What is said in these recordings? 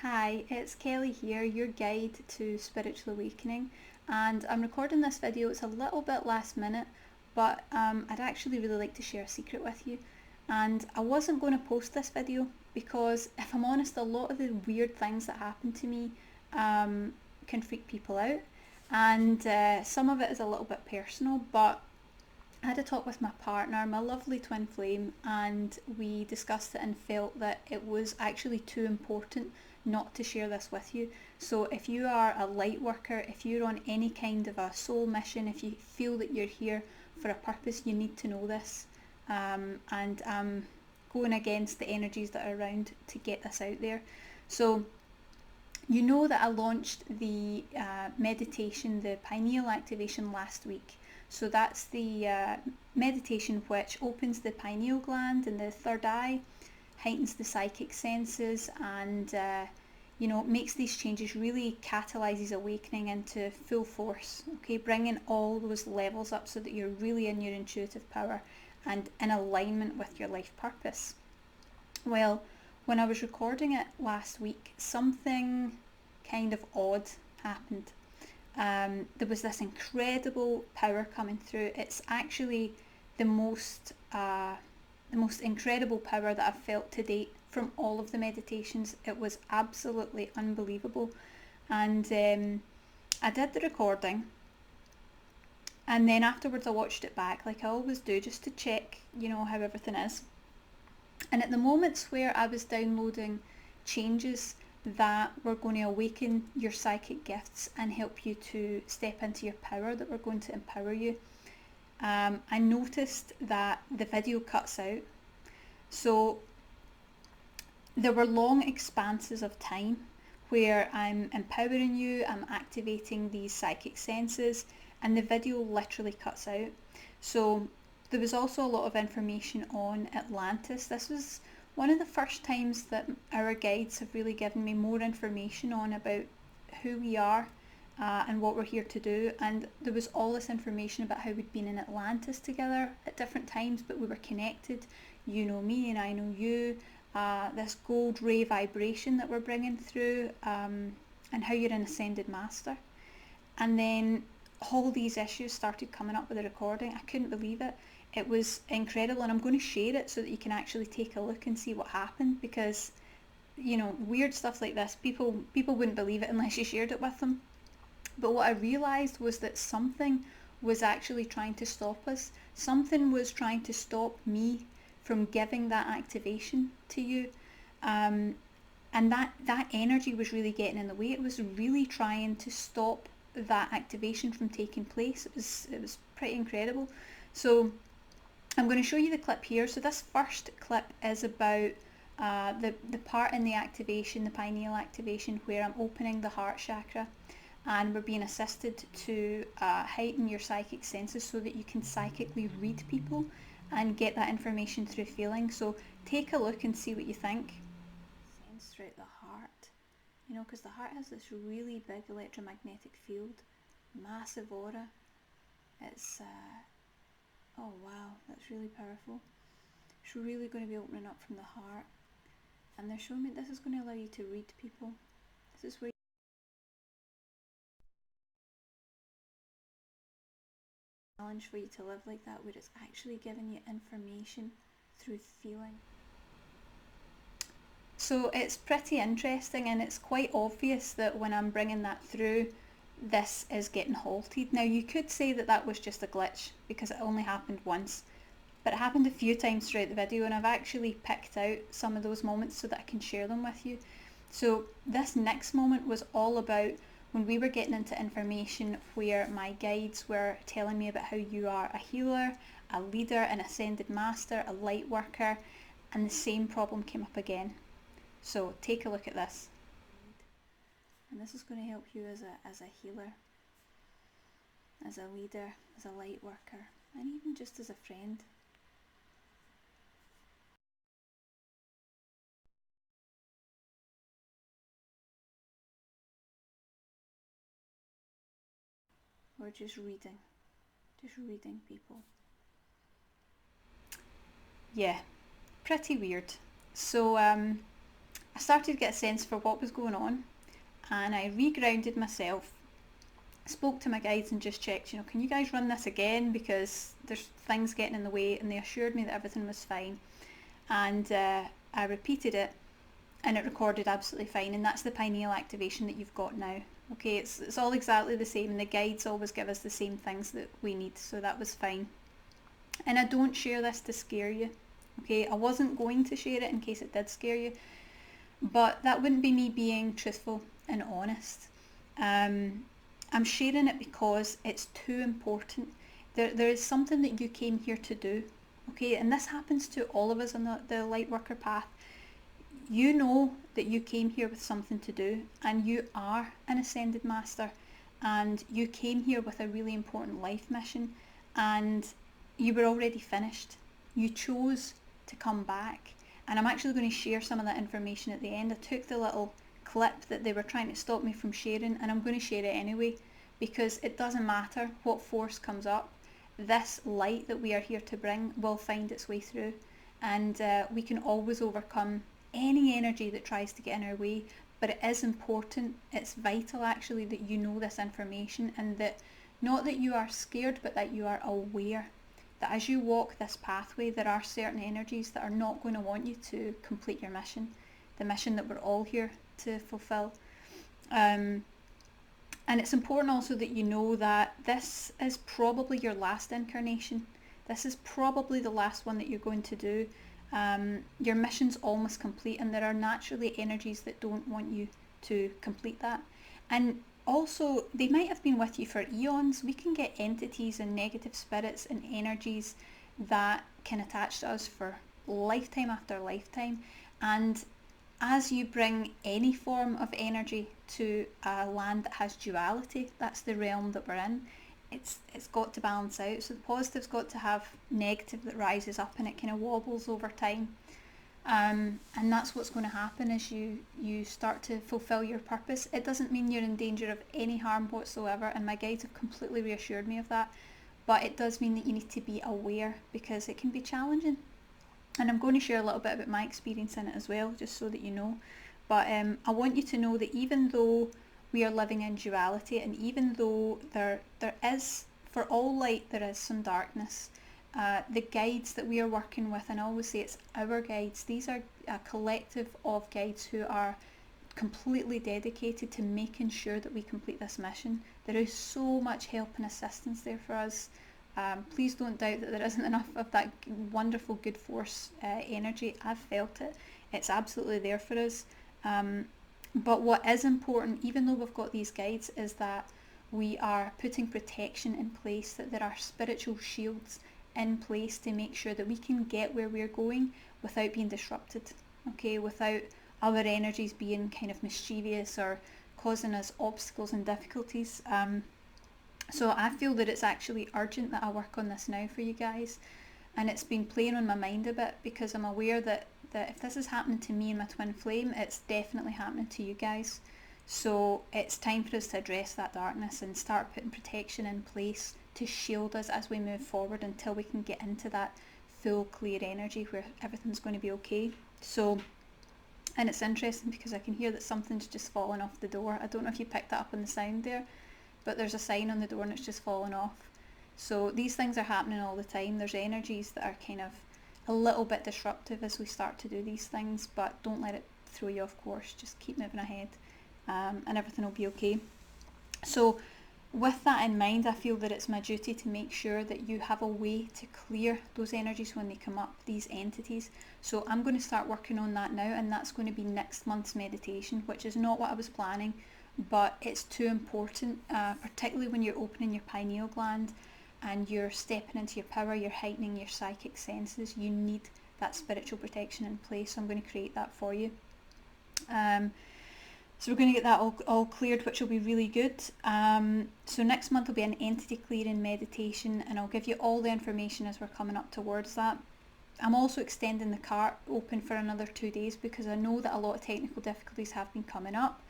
Hi, it's Kelly here, your guide to spiritual awakening, and I'm recording this video. It's a little bit last minute, but I'd actually really like to share a secret with you. And I wasn't going to post this video because, if I'm honest, a lot of the weird things that happen to me can freak people out, and some of it is a little bit personal, but I had a talk with my partner, my lovely twin flame, and we discussed it and felt that it was actually too important not to share this with you. So if you are a light worker, if you're on any kind of a soul mission, if you feel that you're here for a purpose, you need to know this. And I'm going against the energies that are around to get this out there. So you know that I launched the meditation, the Pineal Activation last week. So that's the meditation which opens the pineal gland in the third eye, heightens the psychic senses, and makes these changes, really catalyzes awakening into full force. Okay, bringing all those levels up so that you're really in your intuitive power and in alignment with your life purpose. Well, when I was recording it last week, something kind of odd happened. There was this incredible power coming through. It's actually the most incredible power that I've felt to date from all of the meditations. It was absolutely unbelievable. And I did the recording, and then afterwards I watched it back like I always do, just to check, how everything is. And at the moments where I was downloading changes that were going to awaken your psychic gifts and help you to step into your power, that were going to empower you, I noticed that the video cuts out. So there were long expanses of time where I'm empowering you, I'm activating these psychic senses, and the video literally cuts out. So there was also a lot of information on Atlantis. This was one of the first times that our guides have really given me more information on about who we are and what we're here to do. And there was all this information about how we'd been in Atlantis together at different times, but we were connected. You know me and I know you. This gold ray vibration that we're bringing through, and how you're an ascended master. And then all these issues started coming up with the recording. I couldn't believe it. It was incredible, and I'm going to share it so that you can actually take a look and see what happened, because weird stuff like this, people wouldn't believe it unless you shared it with them. But what I realised was that something was actually trying to stop us. Something was trying to stop me from giving that activation to you. And that energy was really getting in the way. It was really trying to stop that activation from taking place. It was pretty incredible. So I'm going to show you the clip here. So this first clip is about the part in the activation, the pineal activation, where I'm opening the heart chakra, and we're being assisted to heighten your psychic senses so that you can psychically read people and get that information through feeling. So take a look and see what you think. Sense throughout the heart, because the heart has this really big electromagnetic field, massive aura. It's oh wow, that's really powerful. It's really going to be opening up from the heart, and they're showing me this is going to allow you to read people. This is where challenge for you to live like that, where it's actually giving you information through feeling. So it's pretty interesting, and it's quite obvious that when I'm bringing that through, this is getting halted. Now you could say that that was just a glitch because it only happened once, but it happened a few times throughout the video, and I've actually picked out some of those moments so that I can share them with you. So this next moment was all about when we were getting into information where my guides were telling me about how you are a healer, a leader, an ascended master, a light worker, and the same problem came up again. So take a look at this. And this is going to help you as a healer, as a leader, as a light worker, and even just as a friend. Or just reading people. Yeah, pretty weird. So I I started to get a sense for what was going on, and I regrounded myself, spoke to my guides and just checked, can you guys run this again, because there's things getting in the way, and they assured me that everything was fine. And I repeated it, and it recorded absolutely fine, and that's the pineal activation that you've got now. Okay, it's all exactly the same, and the guides always give us the same things that we need, so that was fine. And I don't share this to scare you. Okay, I wasn't going to share it in case it did scare you, but that wouldn't be me being truthful and honest. I'm sharing it because it's too important. There is something that you came here to do, okay? And this happens to all of us on the light worker path. You know that you came here with something to do, and you are an ascended master, and you came here with a really important life mission, and you were already finished. You chose to come back, and I'm actually going to share some of that information at the end. I took the little clip that they were trying to stop me from sharing, and I'm going to share it anyway, because it doesn't matter what force comes up. This light that we are here to bring will find its way through, and we can always overcome any energy that tries to get in our way. But it is important, it's vital actually, that you know this information, and that not that you are scared, but that you are aware that as you walk this pathway, there are certain energies that are not going to want you to complete your mission, the mission that we're all here to fulfill. And it's important also that you know that this is probably your last incarnation. This is probably the last one that you're going to do. Your mission's almost complete, and there are naturally energies that don't want you to complete that. And also, they might have been with you for eons. We can get entities and negative spirits and energies that can attach to us for lifetime after lifetime. And as you bring any form of energy to a land that has duality, that's the realm that we're in, it's got to balance out. So the positive's got to have negative that rises up, and it kind of wobbles over time. And that's what's going to happen as you start to fulfill your purpose. It doesn't mean you're in danger of any harm whatsoever, and my guides have completely reassured me of that. But it does mean that you need to be aware, because it can be challenging. And I'm going to share a little bit about my experience in it as well, just so that you know. But I want you to know that even though we are living in duality, and even though there is, for all light, there is some darkness, the guides that we are working with, and I always say it's our guides, these are a collective of guides who are completely dedicated to making sure that we complete this mission. There is so much help and assistance there for us. Please don't doubt that there isn't enough of that wonderful good force energy. I've felt it. It's absolutely there for us. But what is important, even though we've got these guides, is that we are putting protection in place, that there are spiritual shields in place to make sure that we can get where we're going without being disrupted, okay, without our energies being kind of mischievous or causing us obstacles and difficulties. So I feel that it's actually urgent that I work on this now for you guys, and it's been playing on my mind a bit, because I'm aware that if this is happening to me and my twin flame, it's definitely happening to you guys. So it's time for us to address that darkness and start putting protection in place to shield us as we move forward, until we can get into that full clear energy where everything's going to be okay. So, and it's interesting because I can hear that something's just fallen off the door. I don't know if you picked that up on the sound there, but there's a sign on the door and it's just fallen off. So these things are happening all the time. There's energies that are kind of a little bit disruptive as we start to do these things, but don't let it throw you off course. Just keep moving ahead, and everything will be okay. So with that in mind, I feel that it's my duty to make sure that you have a way to clear those energies when they come up, these entities. So I'm going to start working on that now, and that's going to be next month's meditation, which is not what I was planning, but it's too important, particularly when you're opening your pineal gland and you're stepping into your power, you're heightening your psychic senses. You need that spiritual protection in place, so I'm going to create that for you. So we're going to get that all cleared, which will be really good. So next month will be an entity clearing meditation, and I'll give you all the information as we're coming up towards that. I'm also extending the cart open for another 2 days, because I know that a lot of technical difficulties have been coming up,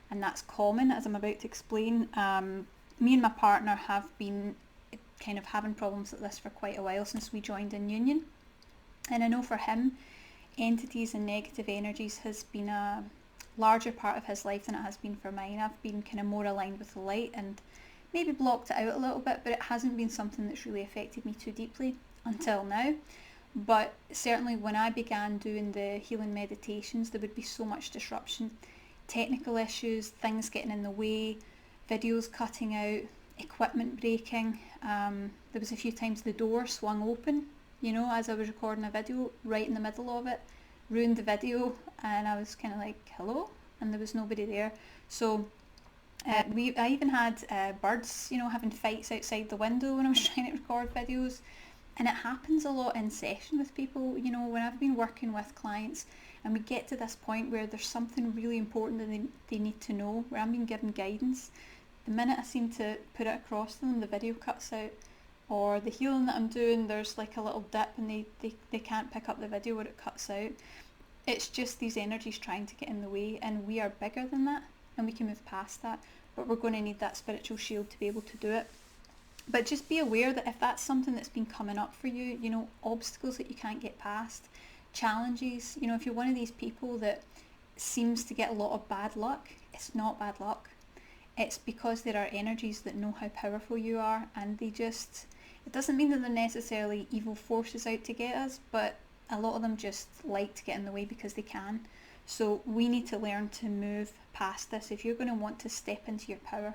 and that's common, as I'm about to explain. Me and my partner have been kind of having problems like this for quite a while, since we joined in union. And I know for him, entities and negative energies has been a larger part of his life than it has been for mine. I've been kind of more aligned with the light and maybe blocked it out a little bit, but it hasn't been something that's really affected me too deeply until now. But certainly when I began doing the healing meditations, there would be so much disruption, technical issues, things getting in the way, videos cutting out, equipment breaking. There was a few times the door swung open, you know, as I was recording a video, right in the middle of it, ruined the video, and I was kind of like, hello? And there was nobody there. So I even had birds, you know, having fights outside the window when I was trying to record videos. And it happens a lot in session with people, you know, when I've been working with clients and we get to this point where there's something really important that they need to know, where I'm being given guidance. The minute I seem to put it across to them, the video cuts out. Or the healing that I'm doing, there's like a little dip and they can't pick up the video where it cuts out. It's just these energies trying to get in the way, and we are bigger than that and we can move past that, but we're going to need that spiritual shield to be able to do it. But just be aware that if that's something that's been coming up for you, you know, obstacles that you can't get past, challenges, you know, if you're one of these people that seems to get a lot of bad luck, it's not bad luck. It's because there are energies that know how powerful you are, and it doesn't mean that they're necessarily evil forces out to get us, but a lot of them just like to get in the way because they can. So we need to learn to move past this. If you're going to want to step into your power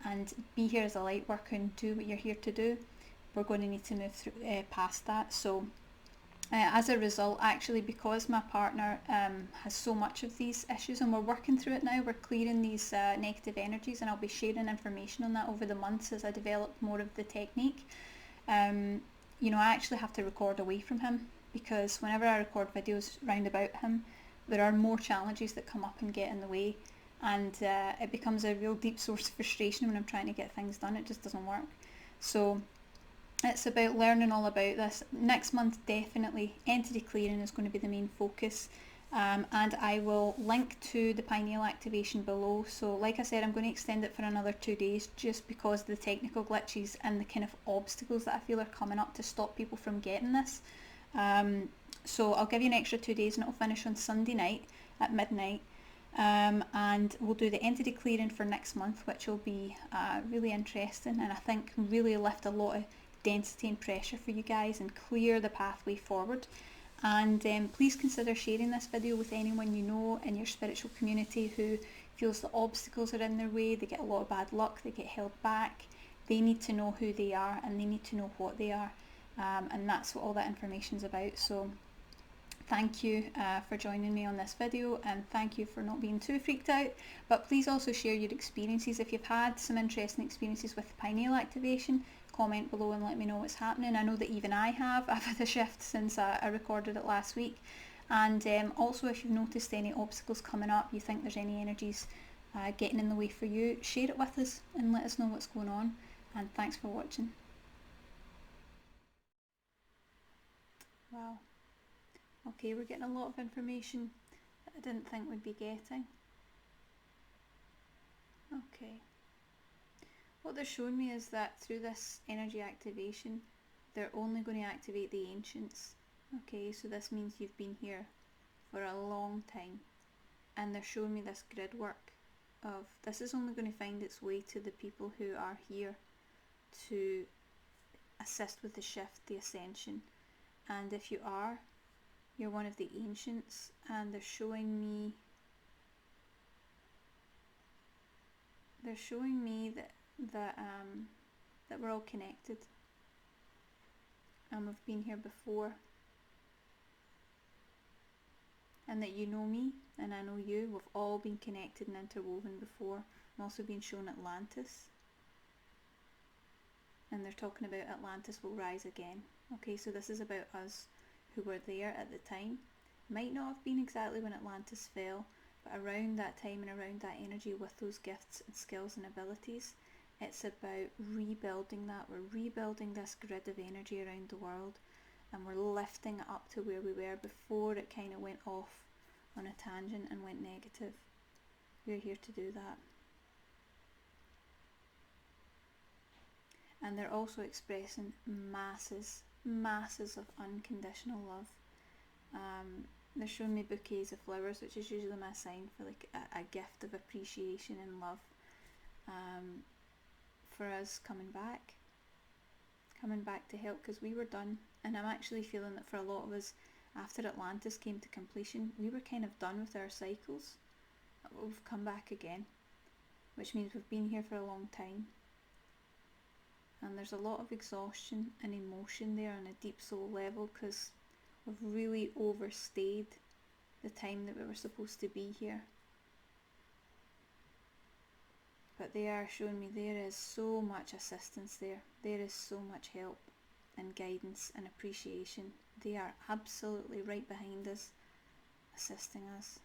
and be here as a light worker and do what you're here to do, we're going to need to move through past that. So as a result, actually, because my partner has so much of these issues and we're working through it now, we're clearing these negative energies, and I'll be sharing information on that over the months as I develop more of the technique. You know, I actually have to record away from him, because whenever I record videos round about him, there are more challenges that come up and get in the way. And it becomes a real deep source of frustration when I'm trying to get things done. It just doesn't work. So it's about learning all about this. Next month, definitely, entity clearing is going to be the main focus. And I will link to the pineal activation below. So like I said, I'm going to extend it for another 2 days just because of the technical glitches and the kind of obstacles that I feel are coming up to stop people from getting this. So I'll give you an extra 2 days and it'll finish on Sunday night at midnight. And we'll do the entity clearing for next month, which will be really interesting, and I think really lift a lot of density and pressure for you guys and clear the pathway forward. And please consider sharing this video with anyone you know in your spiritual community who feels that obstacles are in their way, they get a lot of bad luck, they get held back. They need to know who they are and they need to know what they are, and that's what all that information is about. So thank you for joining me on this video, and thank you for not being too freaked out. But please also share your experiences. If you've had some interesting experiences with pineal activation, comment below and let me know what's happening. I know that even I have. I've had a shift since I recorded it last week. And also, if you've noticed any obstacles coming up, you think there's any energies getting in the way for you, share it with us and let us know what's going on. And thanks for watching. Wow. Okay, we're getting a lot of information that I didn't think we'd be getting. Okay. What they're showing me is that through this energy activation, they're only going to activate the ancients. Okay, so this means you've been here for a long time. And they're showing me this grid work of this is only going to find its way to the people who are here to assist with the shift, the ascension. And if you are, you're one of the ancients, and they're showing me that we're all connected, and we've been here before, and that you know me and I know you. We've all been connected and interwoven before. I'm also being shown Atlantis, and they're talking about Atlantis will rise again. Okay, so this is about us who were there at the time. Might not have been exactly when Atlantis fell, but around that time and around that energy with those gifts and skills and abilities, it's about rebuilding that. We're rebuilding this grid of energy around the world, and we're lifting it up to where we were before it kind of went off on a tangent and went negative. We're here to do that. And they're also expressing masses of unconditional love. They're showing me bouquets of flowers, which is usually my sign for like a gift of appreciation and love for us coming back to help, because we were done. And I'm actually feeling that for a lot of us, after Atlantis came to completion, we were kind of done with our cycles. We've come back again, which means we've been here for a long time. And there's a lot of exhaustion and emotion there on a deep soul level, because we've really overstayed the time that we were supposed to be here. But they are showing me there is so much assistance there. There is so much help and guidance and appreciation. They are absolutely right behind us, assisting us.